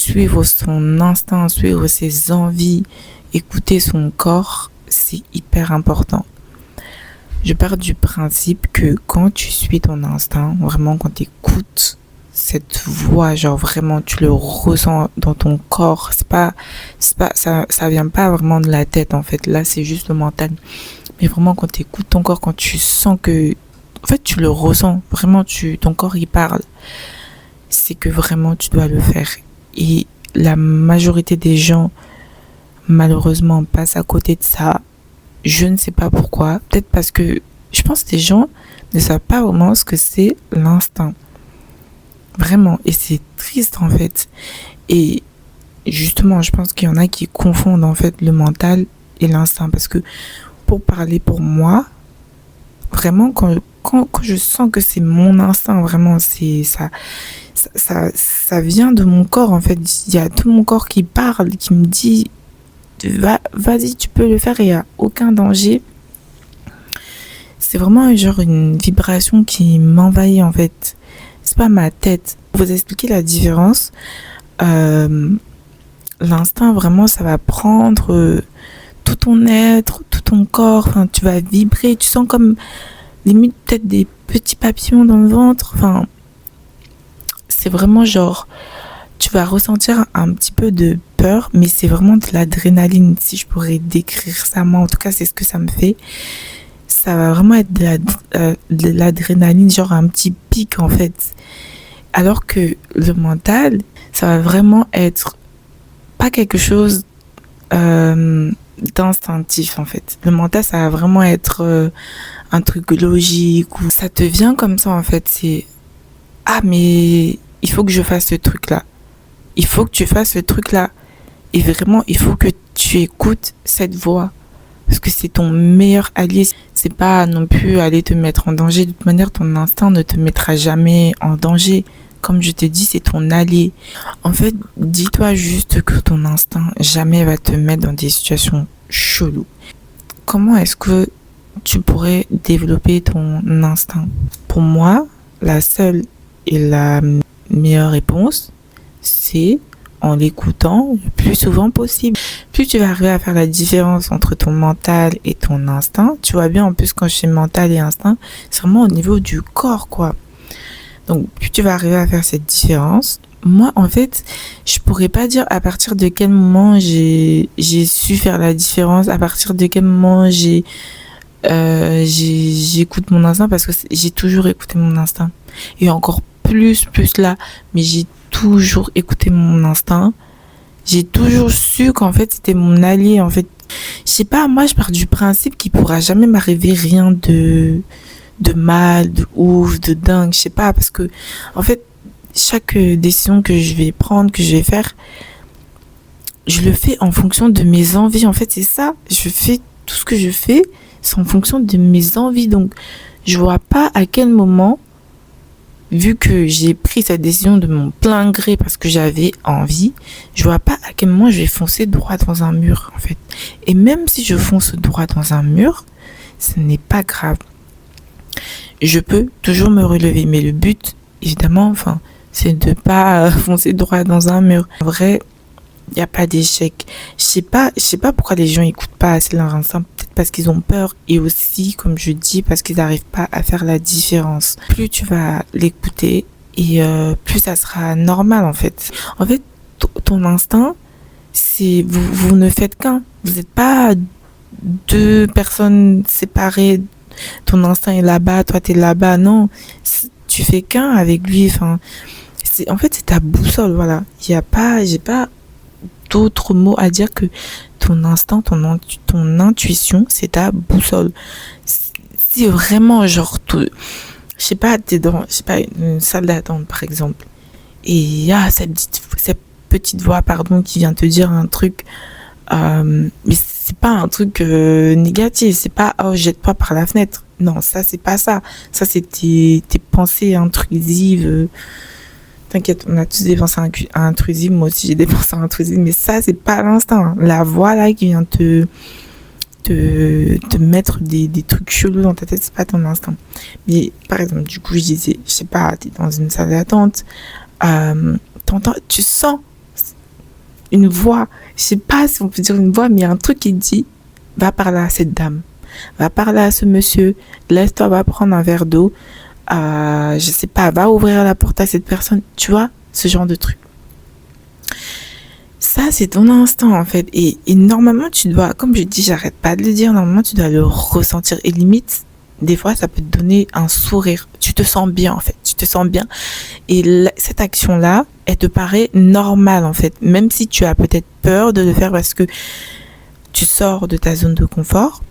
suivre son instinct, suivre ses envies, écouter son corps, c'est hyper important. Je pars du principe que quand tu suis ton instinct, vraiment quand tu écoutes cette voix, genre vraiment tu le ressens dans ton corps, ça vient pas vraiment de la tête en fait, là c'est juste le mental. Mais vraiment quand tu écoutes ton corps, quand tu sens que, en fait tu le ressens, vraiment ton corps il parle, c'est que vraiment tu dois le faire. Et la majorité des gens, malheureusement, passent à côté de ça. Je ne sais pas pourquoi. Peut-être parce que je pense que les gens ne savent pas vraiment ce que c'est l'instinct. Vraiment. Et c'est triste en fait. Et justement, je pense qu'il y en a qui confondent en fait le mental et l'instinct. Parce que pour parler pour moi, vraiment, quand je sens que c'est mon instinct, vraiment, c'est ça vient de mon corps en fait. Il y a tout mon corps qui parle, qui me dit vas-y, tu peux le faire, il n'y a aucun danger. C'est vraiment genre une vibration qui m'envahit en fait. C'est pas ma tête. Pour vous expliquer la différence, l'instinct vraiment ça va prendre tout ton être, tout ton corps, enfin tu vas vibrer, tu sens comme limite peut-être des petits papillons dans le ventre, enfin c'est vraiment genre tu vas ressentir un petit peu de peur, mais c'est vraiment de l'adrénaline, si je pourrais décrire ça. Moi, en tout cas, c'est ce que ça me fait. Ça va vraiment être de l'adrénaline, genre un petit pic, en fait. Alors que le mental, ça va vraiment être pas quelque chose d'instinctif, en fait. Le mental, ça va vraiment être un truc logique, ou ça te vient comme ça, en fait. C'est, ah, mais il faut que je fasse ce truc-là. Il faut que tu fasses ce truc-là. Et vraiment, il faut que tu écoutes cette voix. Parce que c'est ton meilleur allié. C'est pas non plus aller te mettre en danger. De toute manière, ton instinct ne te mettra jamais en danger. Comme je te dis, c'est ton allié. En fait, dis-toi juste que ton instinct jamais va te mettre dans des situations cheloues. Comment est-ce que tu pourrais développer ton instinct? Pour moi, la seule et la meilleure réponse, c'est en l'écoutant le plus souvent possible. Plus tu vas arriver à faire la différence entre ton mental et ton instinct, tu vois bien en plus quand je suis mental et instinct, c'est vraiment au niveau du corps quoi. Donc plus tu vas arriver à faire cette différence, moi en fait, je pourrais pas dire à partir de quel moment j'ai su faire la différence, à partir de quel moment j'écoute mon instinct parce que j'ai toujours écouté mon instinct. Et encore plus là, mais j'ai toujours écouté mon instinct. J'ai toujours su qu'en fait c'était mon allié en fait. Je sais pas, moi je pars du principe qu'il pourra jamais m'arriver rien de mal, de ouf, de dingue, je sais pas, parce que en fait chaque décision que je vais prendre, que je vais faire, je le fais en fonction de mes envies. En fait c'est ça, je fais tout ce que je fais, c'est en fonction de mes envies. Donc je vois pas à quel moment, vu que j'ai pris cette décision de mon plein gré parce que j'avais envie, je vois pas à quel moment je vais foncer droit dans un mur, en fait. Et même si je fonce droit dans un mur, ce n'est pas grave. Je peux toujours me relever, mais le but, évidemment, enfin, c'est de pas foncer droit dans un mur. En vrai, il n'y a pas d'échec. Je sais pas pourquoi les gens écoutent pas assez leur instinct. Peut-être parce qu'ils ont peur et aussi, comme je dis, parce qu'ils n'arrivent pas à faire la différence. Plus tu vas l'écouter et plus ça sera normal en fait. En fait, ton instinct, c'est vous ne faites qu'un. Vous n'êtes pas deux personnes séparées. Ton instinct est là-bas, toi t'es là-bas. Non, tu fais qu'un avec lui. Enfin, en fait c'est ta boussole. Voilà. J'ai pas d'autres mots à dire que ton instinct, ton intuition, c'est ta boussole. Si vraiment, genre, je sais pas, t'es dans, je sais pas, une salle d'attente, par exemple, et il y a cette petite voix, pardon, qui vient te dire un truc, mais c'est pas un truc négatif, c'est pas, oh, jette-toi par la fenêtre. Non, ça, c'est pas ça. Ça, c'est tes pensées intrusives. T'inquiète, on a tous des pensées intrusives. Moi aussi, j'ai des pensées intrusives. Mais ça, c'est pas l'instinct. La voix, là, qui vient te mettre des trucs chelous dans ta tête, c'est pas ton instinct. Mais, par exemple, du coup, je disais, je sais pas, t'es dans une salle d'attente, t'entends, tu sens une voix, je sais pas si on peut dire une voix, mais il y a un truc qui dit, va parler à cette dame, va parler à ce monsieur, laisse-toi, va prendre un verre d'eau, je sais pas, va ouvrir la porte à cette personne, tu vois, ce genre de truc. Ça, c'est ton instinct, en fait. Et normalement, tu dois, comme je dis, j'arrête pas de le dire, normalement, tu dois le ressentir. Et limite, des fois, ça peut te donner un sourire. Tu te sens bien, en fait. Tu te sens bien. Et cette action-là, elle te paraît normale, en fait. Même si tu as peut-être peur de le faire parce que tu sors de ta zone de confort,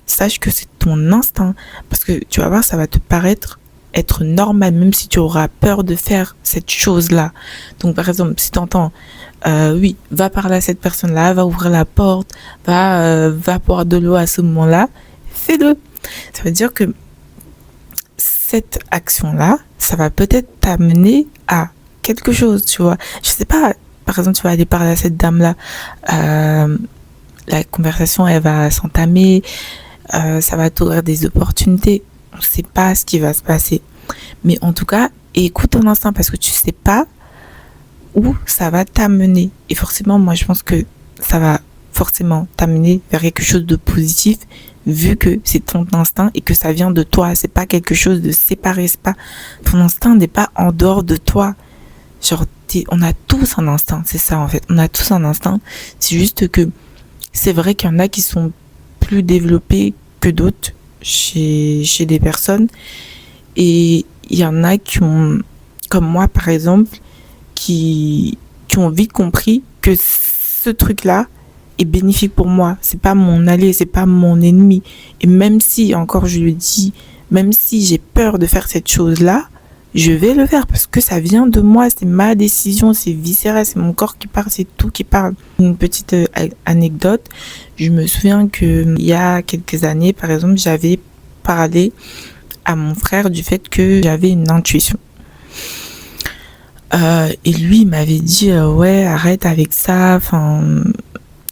sache que c'est ton instinct. Parce que tu vas voir, ça va te paraître être normal, même si tu auras peur de faire cette chose-là. Donc, par exemple, si tu entends, oui, va parler à cette personne-là, va ouvrir la porte, va boire de l'eau à ce moment-là, fais-le. Ça veut dire que cette action-là, ça va peut-être t'amener à quelque chose, tu vois. Je sais pas, par exemple, tu vas aller parler à cette dame-là, la conversation, elle va s'entamer, ça va t'ouvrir des opportunités. On sait pas ce qui va se passer. Mais en tout cas, écoute ton instinct parce que tu sais pas où ça va t'amener. Et forcément, moi, je pense que ça va forcément t'amener vers quelque chose de positif vu que c'est ton instinct et que ça vient de toi. C'est pas quelque chose de séparé. C'est pas, ton instinct n'est pas en dehors de toi. Genre, on a tous un instinct. C'est ça, en fait. On a tous un instinct. C'est juste que c'est vrai qu'il y en a qui sont plus développés que d'autres chez des personnes. Et il y en a qui ont, comme moi, par exemple, qui ont vite compris que ce truc-là est bénéfique pour moi. C'est pas mon allié, c'est pas mon ennemi. Et même si, encore je le dis, même si j'ai peur de faire cette chose-là, je vais le faire parce que ça vient de moi, c'est ma décision, c'est viscéral, c'est mon corps qui parle, c'est tout qui parle. Une petite anecdote, je me souviens que il y a quelques années, par exemple, j'avais parlé à mon frère du fait que j'avais une intuition. Et lui, il m'avait dit, ouais, arrête avec ça, enfin,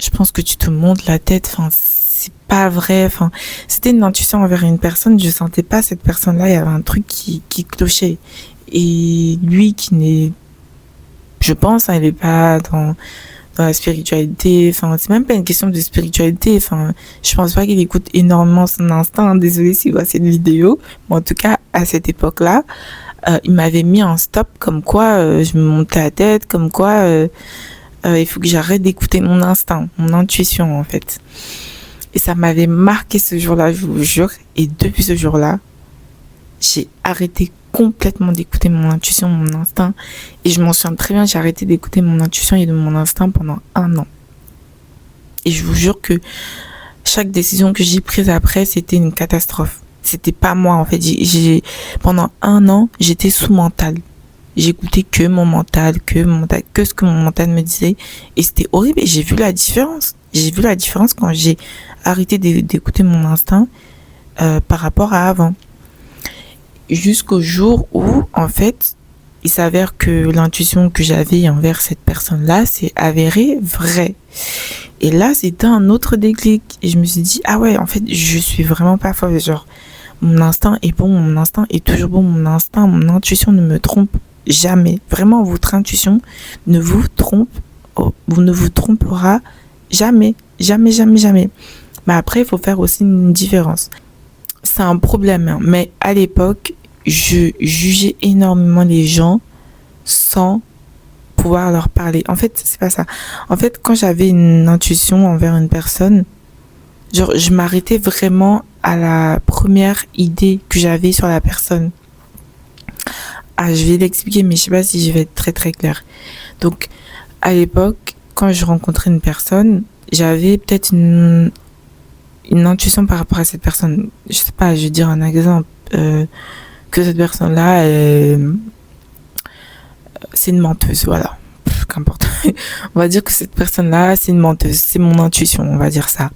je pense que tu te montes la tête, enfin, c'est pas vrai, enfin, c'était une intuition envers une personne, je sentais pas cette personne-là, il y avait un truc qui clochait. Et lui, qui n'est, je pense, il est pas dans la spiritualité, enfin, c'est même pas une question de spiritualité, enfin, je pense pas qu'il écoute énormément son instinct, hein, désolé s'il voit cette vidéo, mais en tout cas, à cette époque-là, il m'avait mis un stop comme quoi je me montais la tête, comme quoi il faut que j'arrête d'écouter mon instinct, mon intuition en fait. Et ça m'avait marqué ce jour-là, je vous jure. Et depuis ce jour-là, j'ai arrêté complètement d'écouter mon intuition, mon instinct. Et je m'en souviens très bien, j'ai arrêté d'écouter mon intuition et de mon instinct pendant 1 an. Et je vous jure que chaque décision que j'ai prise après, c'était une catastrophe. C'était pas moi en fait. Pendant 1 an, j'étais sous mental. J'écoutais que mon mental, que ce que mon mental me disait. Et c'était horrible. Et j'ai vu la différence. J'ai vu la différence quand j'ai arrêté d'écouter mon instinct par rapport à avant. Jusqu'au jour où, en fait, il s'avère que l'intuition que j'avais envers cette personne-là s'est avérée vraie. Et là, c'était un autre déclic. Et je me suis dit, ah ouais, en fait, je suis vraiment pas folle. Genre, mon instinct est bon, mon instinct est toujours bon, mon instinct, mon intuition ne me trompe jamais. Vraiment, votre intuition ne vous trompera jamais. Jamais, jamais, jamais. Mais après, il faut faire aussi une différence. C'est un problème, hein. Mais à l'époque, je jugeais énormément les gens sans pouvoir leur parler. En fait, c'est pas ça. En fait, quand j'avais une intuition envers une personne, genre, je m'arrêtais vraiment à la première idée que j'avais sur la personne. Ah, je vais l'expliquer, mais je sais pas si je vais être très très claire. Donc, à l'époque, quand je rencontrais une personne, j'avais peut-être une intuition par rapport à cette personne. Je sais pas, je vais dire un exemple. Que cette personne-là, c'est une menteuse, voilà. Qu'importe. On va dire que cette personne-là, c'est une menteuse. C'est mon intuition, on va dire ça.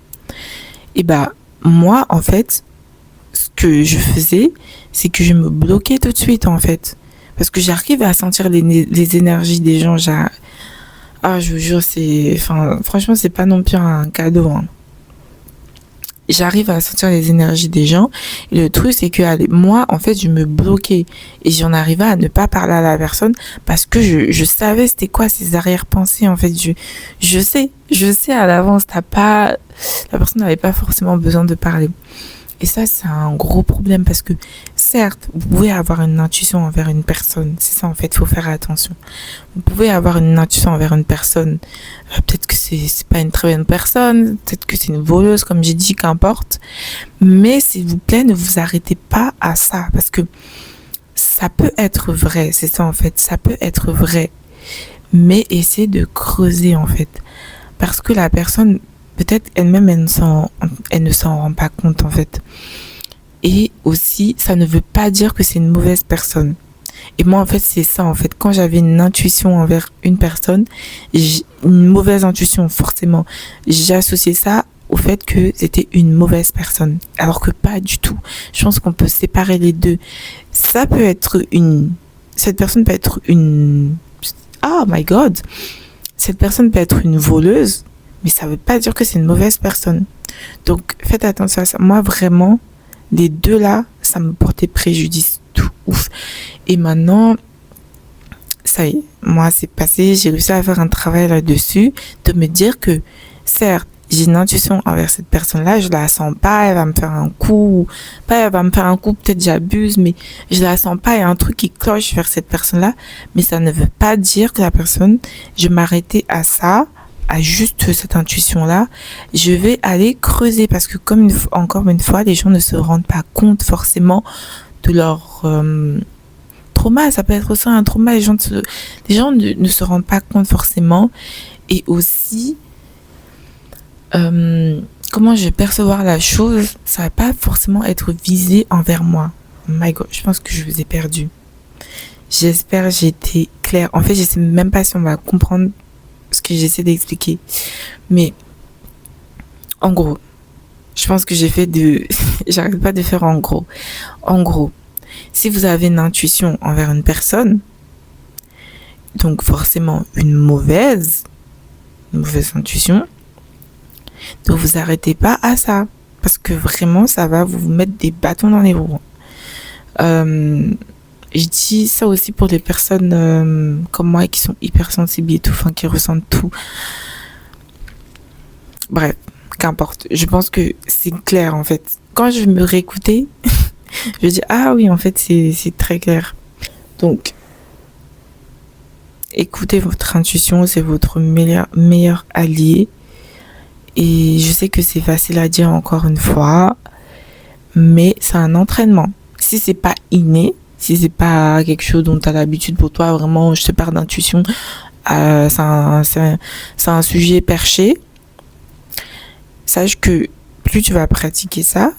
Et bah, moi, en fait, ce que je faisais, c'est que je me bloquais tout de suite, en fait. Parce que j'arrive à sentir les énergies des gens. Ah, je vous jure, franchement, c'est pas non plus un cadeau, hein. j'arrive à sentir les énergies des gens. Et le truc, c'est que moi, en fait, je me bloquais et j'en arrivais à ne pas parler à la personne parce que je savais c'était quoi ses arrière-pensées. En fait, je sais à l'avance, la personne n'avait pas forcément besoin de parler. Et ça, c'est un gros problème parce que, certes, vous pouvez avoir une intuition envers une personne. C'est ça, en fait, il faut faire attention. Vous pouvez avoir une intuition envers une personne. Peut-être que c'est pas une très bonne personne. Peut-être que c'est une voleuse, comme j'ai dit, qu'importe. Mais, s'il vous plaît, ne vous arrêtez pas à ça. Parce que ça peut être vrai. C'est ça, en fait. Ça peut être vrai. Mais essayez de creuser, en fait. Parce que la personne, peut-être elle-même, elle ne s'en rend pas compte, en fait. Et aussi, ça ne veut pas dire que c'est une mauvaise personne. Et moi, en fait, c'est ça, en fait. Quand j'avais une intuition envers une personne, une mauvaise intuition, forcément, j'ai associé ça au fait que c'était une mauvaise personne. Alors que pas du tout. Je pense qu'on peut séparer les deux. Ça peut être cette personne peut être oh my god! Cette personne peut être une voleuse, mais ça veut pas dire que c'est une mauvaise personne. Donc, faites attention à ça. Moi, vraiment, les deux là, ça me portait préjudice tout ouf. Et maintenant, ça y est, moi, c'est passé. J'ai réussi à faire un travail là-dessus, de me dire que, certes, j'ai une intuition envers cette personne-là, je la sens pas, elle va me faire un coup, pas elle va me faire un coup, peut-être j'abuse, mais je la sens pas, il y a un truc qui cloche vers cette personne-là, mais ça ne veut pas dire que la personne, je m'arrêtais à ça, à juste cette intuition-là, je vais aller creuser parce que encore une fois, les gens ne se rendent pas compte forcément de leur trauma. Ça peut être aussi un trauma. Les gens ne se rendent pas compte forcément. Et aussi, comment je vais percevoir la chose, ça va pas forcément être visé envers moi. Oh my God, je pense que je vous ai perdu. J'espère que j'ai été claire. En fait, je sais même pas si on va comprendre ce que j'essaie d'expliquer. Mais, en gros, je pense que j'arrête pas de faire en gros. En gros, si vous avez une intuition envers une personne, donc forcément une mauvaise intuition, donc vous arrêtez pas à ça. Parce que vraiment, ça va vous mettre des bâtons dans les roues. Je dis ça aussi pour les personnes comme moi qui sont hypersensibles et tout, enfin qui ressentent tout. Bref, qu'importe. Je pense que c'est clair en fait. Quand je vais me réécouter, je dis ah oui en fait c'est très clair. Donc, écoutez votre intuition, c'est votre meilleur allié. Et je sais que c'est facile à dire encore une fois, mais c'est un entraînement. Si c'est pas inné, si c'est pas quelque chose dont tu as l'habitude pour toi, vraiment, je te parle d'intuition, c'est un sujet perché. Sache que plus tu vas pratiquer ça,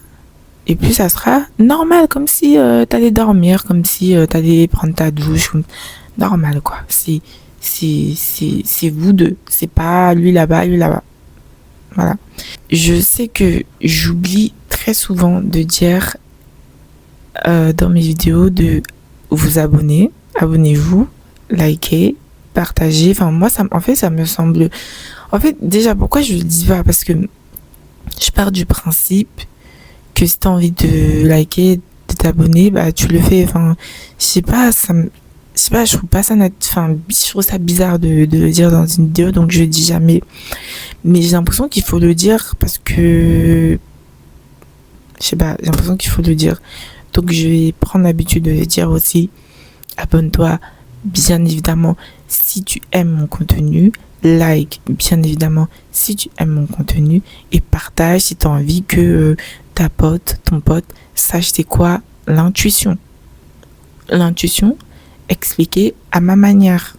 et plus ça sera normal, comme si t'allais dormir, comme si t'allais prendre ta douche, normal quoi. C'est vous deux, c'est pas lui là-bas, lui là-bas. Voilà. Je sais que j'oublie très souvent de dire dans mes vidéos de vous abonner, abonnez-vous, likez, partagez. Enfin moi ça me semble. En fait déjà pourquoi je le dis pas, parce que je pars du principe que si t'as envie de liker, de t'abonner, bah tu le fais. Enfin je sais pas, je trouve pas ça je trouve ça bizarre de le dire dans une vidéo, donc je le dis jamais. Mais j'ai l'impression qu'il faut le dire parce que je sais pas, j'ai l'impression qu'il faut le dire. Donc je vais prendre l'habitude de le dire aussi. Abonne-toi, bien évidemment, si tu aimes mon contenu. Like, bien évidemment, si tu aimes mon contenu. Et partage si tu as envie que ton pote, sache c'est quoi l'intuition. L'intuition, expliquée à ma manière.